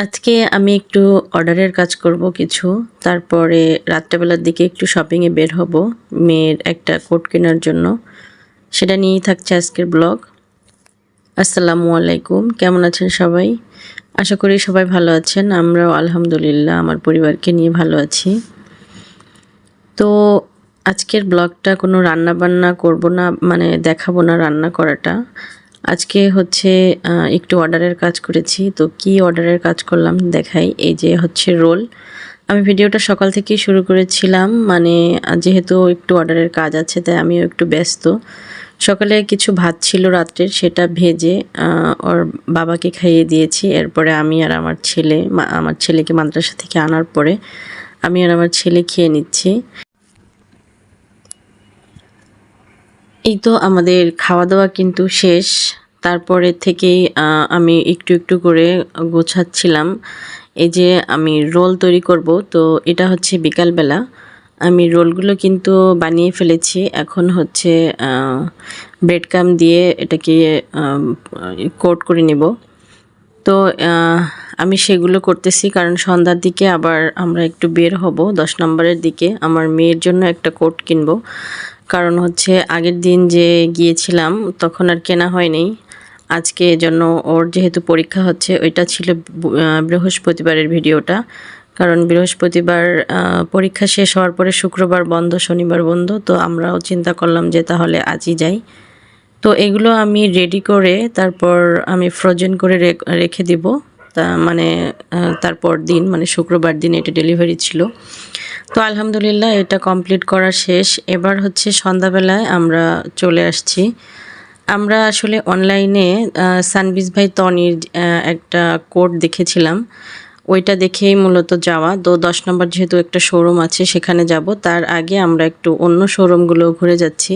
আজকে আমি একটু অর্ডারের কাজ করব কিছু। তারপরে রাত্রেবেলার দিকে একটু শপিংয়ে বের হব মেয়ের একটা কোট কেনার জন্য। সেটা নিয়েই থাকছে আজকের ব্লগ। আসসালামু আলাইকুম, কেমন আছেন সবাই? আশা করি সবাই ভালো আছেন। আমরাও আলহামদুলিল্লাহ আমার পরিবারকে নিয়ে ভালো আছি। তো আজকের ব্লগটা কোনো রান্না বান্না করব না, মানে দেখাবো না রান্না করাটা। আজকে হচ্ছে একটু অর্ডারের কাজ করেছি। তো কি অর্ডারের কাজ করলাম দেখাই। এই যে হচ্ছে রোল। আমি ভিডিওটা সকাল থেকেই শুরু করেছিলাম, মানে যেহেতু একটু অর্ডারের কাজ আছে তাই আমিও একটু ব্যস্ত। সকালে কিছু ভাত ছিল রাত্রের, সেটা ভেজে ওর বাবাকে খাইয়ে দিয়েছি। এরপরে আমি আর আমার ছেলেকে মাদ্রাসা থেকে আনার পরে আমি আর আমার ছেলে খেয়ে নিচ্ছি। এই তো আমাদের খাওয়া দাওয়া কিন্তু শেষ। তারপরে থেকেই আমি একটু একটু করে গোছাচ্ছিলাম। এই যে আমি রোল তৈরি করব, তো এটা হচ্ছে বিকালবেলা। আমি রোলগুলো কিন্তু বানিয়ে ফেলেছি। এখন হচ্ছে ব্রেড ক্রাম দিয়ে এটাকে কোট করে নেব। তো আমি সেগুলো করতেছি কারণ সন্ধ্যার দিকে আবার আমরা একটু বের হব 10 নম্বরের দিকে। আমার মেয়ের জন্য একটা কোট কিনবো। কারণ হচ্ছে আগের দিন যে গিয়েছিলাম তখন আর কেনা হয়নি। আজকে এজন্য ওর যেহেতু পরীক্ষা হচ্ছে, ওইটা ছিল বৃহস্পতিবারের ভিডিওটা। কারণ বৃহস্পতিবার পরীক্ষা শেষ হওয়ার পরে শুক্রবার বন্ধ, শনিবার বন্ধ। তো আমরাও চিন্তা করলাম যে তাহলে আজই যাই। তো এগুলো আমি রেডি করে তারপর আমি ফ্রোজেন করে রেখে দিব। তা মানে তারপর দিন মানে শুক্রবার দিন এটা ডেলিভারি ছিল। তো আলহামদুলিল্লাহ এটা কমপ্লিট করা শেষ। এবার হচ্ছে সন্ধ্যাবেলায় আমরা চলে আসছি। আমরা আসলে অনলাইনে সানবিজ ভাই তনির একটা কোড দেখেছিলাম। ওইটা দেখেই মূলত যাওয়া। তো 10 নম্বর যেহেতু একটা শোরুম আছে সেখানে যাব। তার আগে আমরা একটু অন্য শোরুমগুলো ঘুরে যাচ্ছি।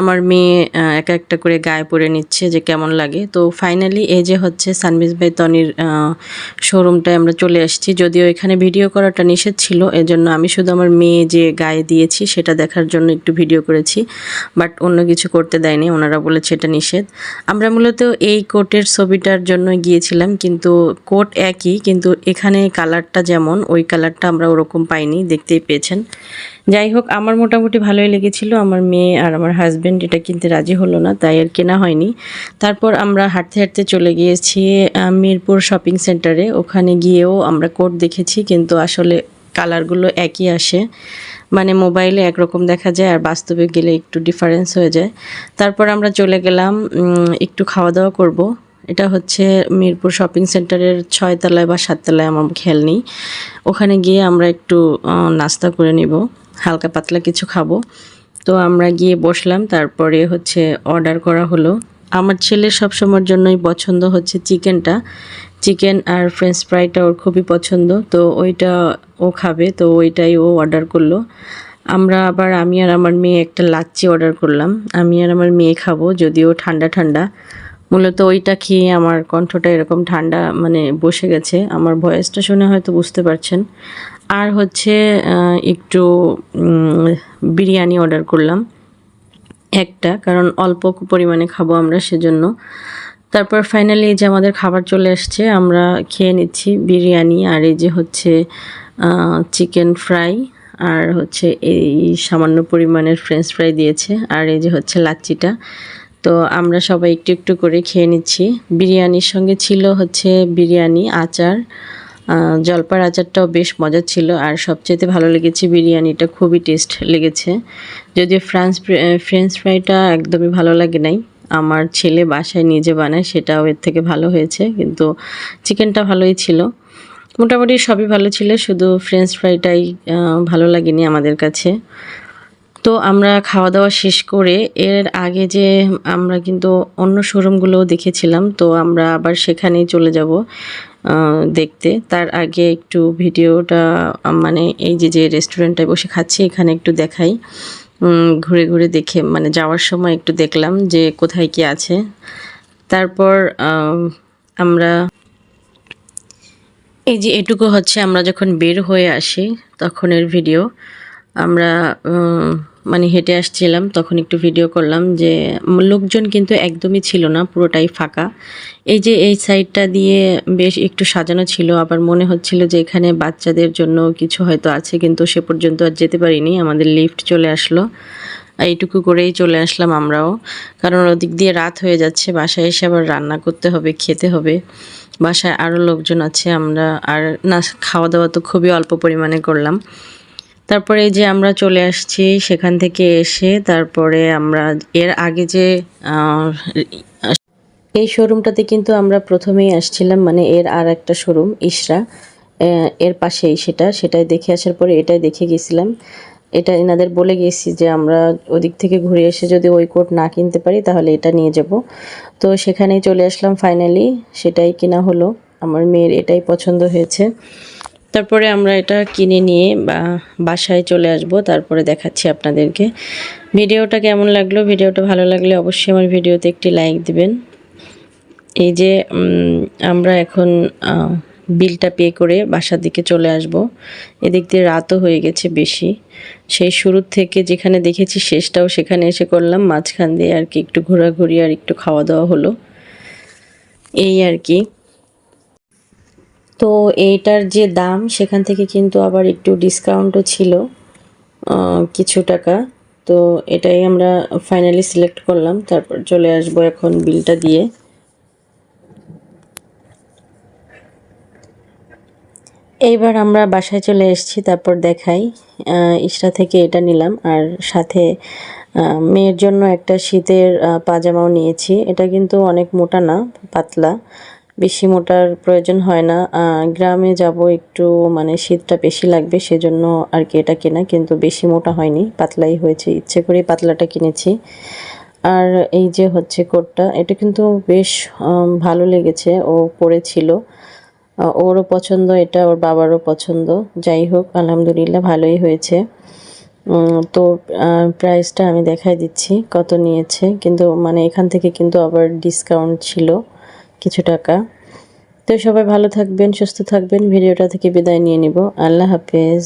আমার মেয়ে একা একটা করে গায়ে পরে নিচ্ছে যে কেমন লাগে। তো ফাইনালি এই যে হচ্ছে সানবিজ ভাই তনির শোরুমটায় আমরা চলে আসছি। যদিও এখানে ভিডিও করাটা নিষেধ ছিল, এজন্য আমি শুধু আমার মেয়ে যে গায়ে দিয়েছি সেটা দেখার জন্য একটু ভিডিও করেছি। বাট অন্য কিছু করতে দেয়নি, ওনারা বলেছে এটা নিষেধ। আমরা মূলত এই কোটের ছবিটার জন্য গিয়েছিলাম, কিন্তু কোট একই, কিন্তু এখানে কালারটা যেমন ওই কালারটা আমরা ওরকম পাইনি, দেখতেই পেয়েছেন। যাই হোক, আমার মোটামুটি ভালোই লেগেছিল। আমার মেয়ে আর আমার হাজব্যান্ড এটা কিনতে রাজি হলো না, তাই আর কেনা হয়নি। তারপর আমরা হাঁটতে হাঁটতে চলে গিয়েছি মিরপুর শপিং সেন্টারে। ওখানে গিয়েও আমরা কোট দেখেছি, কিন্তু আসলে কালারগুলো একই আসে, মানে মোবাইলে একরকম দেখা যায় আর বাস্তবে গেলে একটু ডিফারেন্স হয়ে যায়। তারপর আমরা চলে গেলাম একটু খাওয়া দাওয়া করব। এটা হচ্ছে মিরপুর শপিং সেন্টারের 6 তলায় বা 7 তলায়, আমার খেয়াল নেই। ওখানে গিয়ে আমরা একটু নাস্তা করে নিব, হালকা পাতলা কিছু খাবো। তো আমরা গিয়ে বসলাম, তারপরে হচ্ছে অর্ডার করা হলো। আমার ছেলের সবসময়ের জন্যই পছন্দ হচ্ছে চিকেনটা। চিকেন আর ফ্রেঞ্চ ফ্রাইটা ওর খুবই পছন্দ, তো ওইটা ও খাবে, তো ওইটাই ও অর্ডার করলো। আমি আর আমার মেয়ে একটা লাচ্ছি অর্ডার করলাম। আমি আর আমার মেয়ে খাবো, যদিও ঠান্ডা ঠান্ডা। মূলত ওইটা খেয়ে আমার কণ্ঠটা এরকম ঠান্ডা মানে বসে গেছে। আমার ভয়েসটা শুনে হয়তো বুঝতে পারছেন। আর হচ্ছে একটু বিরিয়ানি অর্ডার করলাম একটা, কারণ অল্প পরিমাণে খাবো আমরা সেজন্য। তারপর ফাইনালি এই যে আমাদের খাবার চলে আসছে, আমরা খেয়ে নিচ্ছি বিরিয়ানি। আর এই যে হচ্ছে চিকেন ফ্রাই, আর হচ্ছে এই সামান্য পরিমাণের ফ্রেঞ্চ ফ্রাই দিয়েছে, আর এই যে হচ্ছে লাচ্চিটা। তো আমরা সবাই একটু একটু করে খেয়ে নিচ্ছি। বিরিয়ানির সঙ্গে ছিল হচ্ছে বিরিয়ানি, আচার, জলপার আচারটাও বেশ মজার ছিল। আর সবচেয়ে ভালো লেগেছে বিরিয়ানিটা, খুবই টেস্ট লেগেছে। যদিও ফ্রেঞ্চ ফ্রাইটা একদমই ভালো লাগে নাই। আমার ছেলে বাসায় নিজে বানায়, সেটাও এর থেকে ভালো হয়েছে, কিন্তু চিকেনটা ভালোই ছিল। মোটামুটি সবই ভালো ছিল, শুধু ফ্রেঞ্চ ফ্রাইটাই ভালো লাগেনি আমাদের কাছে। তো আমরা খাওয়া দাওয়া শেষ করে এর আগে যে আমরা কিন্তু অন্য শোরুমগুলোও দেখেছিলাম, তো আমরা আবার সেখানেই চলে যাব দেখতে। তার আগে একটু ভিডিওটা মানে এই যে রেস্টুরেন্টটায় বসে খাচ্ছি এখানে একটু দেখাই। ঘুরে ঘুরে দেখে মানে যাওয়ার সময় একটু দেখলাম যে কোথায় কি আছে। তারপর আমরা এই যে এটুকু হচ্ছে আমরা যখন বের হয়ে আসি তখনের ভিডিও। আমরা মানে হেঁটে আসছিলাম, তখন একটু ভিডিও করলাম যে লোকজন কিন্তু একদমই ছিল না, পুরোটাই ফাঁকা। এই যে এই সাইডটা দিয়ে বেশ একটু সাজানো ছিল, আবার মনে হচ্ছিল যে এখানে বাচ্চাদের জন্য কিছু হয়তো আছে, কিন্তু সে পর্যন্ত আর যেতে পারিনি। আমাদের লিফট চলে আসলো, এইটুকু করেই চলে আসলাম আমরাও, কারণ ওদিক দিয়ে রাত হয়ে যাচ্ছে, বাসায় এসে আবার রান্না করতে হবে, খেতে হবে। বাসায় আরও লোকজন আছে, আমরা আর না, খাওয়া দাওয়া তো খুবই অল্প পরিমাণে করলাম। তারপরে এই যে আমরা চলে আসছি সেখান থেকে এসে, তারপরে আমরা এর আগে যে এই শোরুমটাতে কিন্তু আমরা প্রথমেই আসছিলাম, মানে এর আর একটা শোরুম ইশরা, এর পাশেই সেটাই দেখে আসার পরে এটাই দেখে গেছিলাম। এটা এনাদের বলে গেছি যে আমরা ওদিক থেকে ঘুরে এসে যদি ওই কোট না কিনতে পারি তাহলে এটা নিয়ে যাব। তো সেখানেই চলে আসলাম ফাইনালি, সেটাই কিনা হলো। আমার মেয়ের এটাই পছন্দ হয়েছে। তারপরে আমরা এটা কিনে নিয়ে বাসায় চলে আসব, তারপরে দেখাচ্ছি আপনাদেরকে। ভিডিওটা কেমন লাগলো, ভিডিওটা ভালো লাগলে অবশ্যই আমার ভিডিওতে একটি লাইক দিবেন। এই যে আমরা এখন বিলটা পে করে বাসার দিকে চলে আসব। এদিক দিয়ে রাতও হয়ে গেছে বেশি, সেই শুরুর থেকে যেখানে দেখেছি শেষটাও সেখানে এসে করলাম, মাঝখান দিয়ে আর কি একটু ঘোরাঘুরি আর একটু খাওয়া দাওয়া হলো, এই আর কি। তো এইটার যে দাম সেখান থেকে কিন্তু আবার একটু ডিসকাউন্টও ছিল কিছু টাকা। তো এটাই আমরা ফাইনালি সিলেক্ট করলাম, তারপর চলে আসবো এখন বিলটা দিয়ে। এইবার আমরা বাসায় চলে এসেছি, তারপর দেখাই ইশরা থেকে এটা নিলাম, আর সাথে মেয়ের জন্য একটা শীতের পাজামাও নিয়েছি। এটা কিন্তু অনেক মোটা না, পাতলা, বেশি মোটার প্রয়োজন হয় না। গ্রামে যাব একটু, মানে শীতটা বেশি লাগবে সেজন্য আর কি এটা কেনা, কিন্তু বেশি মোটা হয়নি, পাতলাই হয়েছে, ইচ্ছে করে পাতলাটা কিনেছি। আর এই যে হচ্ছে কোটটা, এটা কিন্তু বেশ ভালো লেগেছে, ও পরেছিল, ওরও পছন্দ এটা, ওর বাবারও পছন্দ। যাই হোক, আলহামদুলিল্লাহ ভালোই হয়েছে। তো প্রাইসটা আমি দেখাই দিচ্ছি কত নিয়েছে, কিন্তু মানে এখান থেকে কিন্তু আবার ডিসকাউন্ট ছিল কিছু টাকা। তো সবাই ভালো থাকবেন, সুস্থ থাকবেন, ভিডিওটা থেকে বিদায় নিয়ে নিব। আল্লাহ হাফেজ।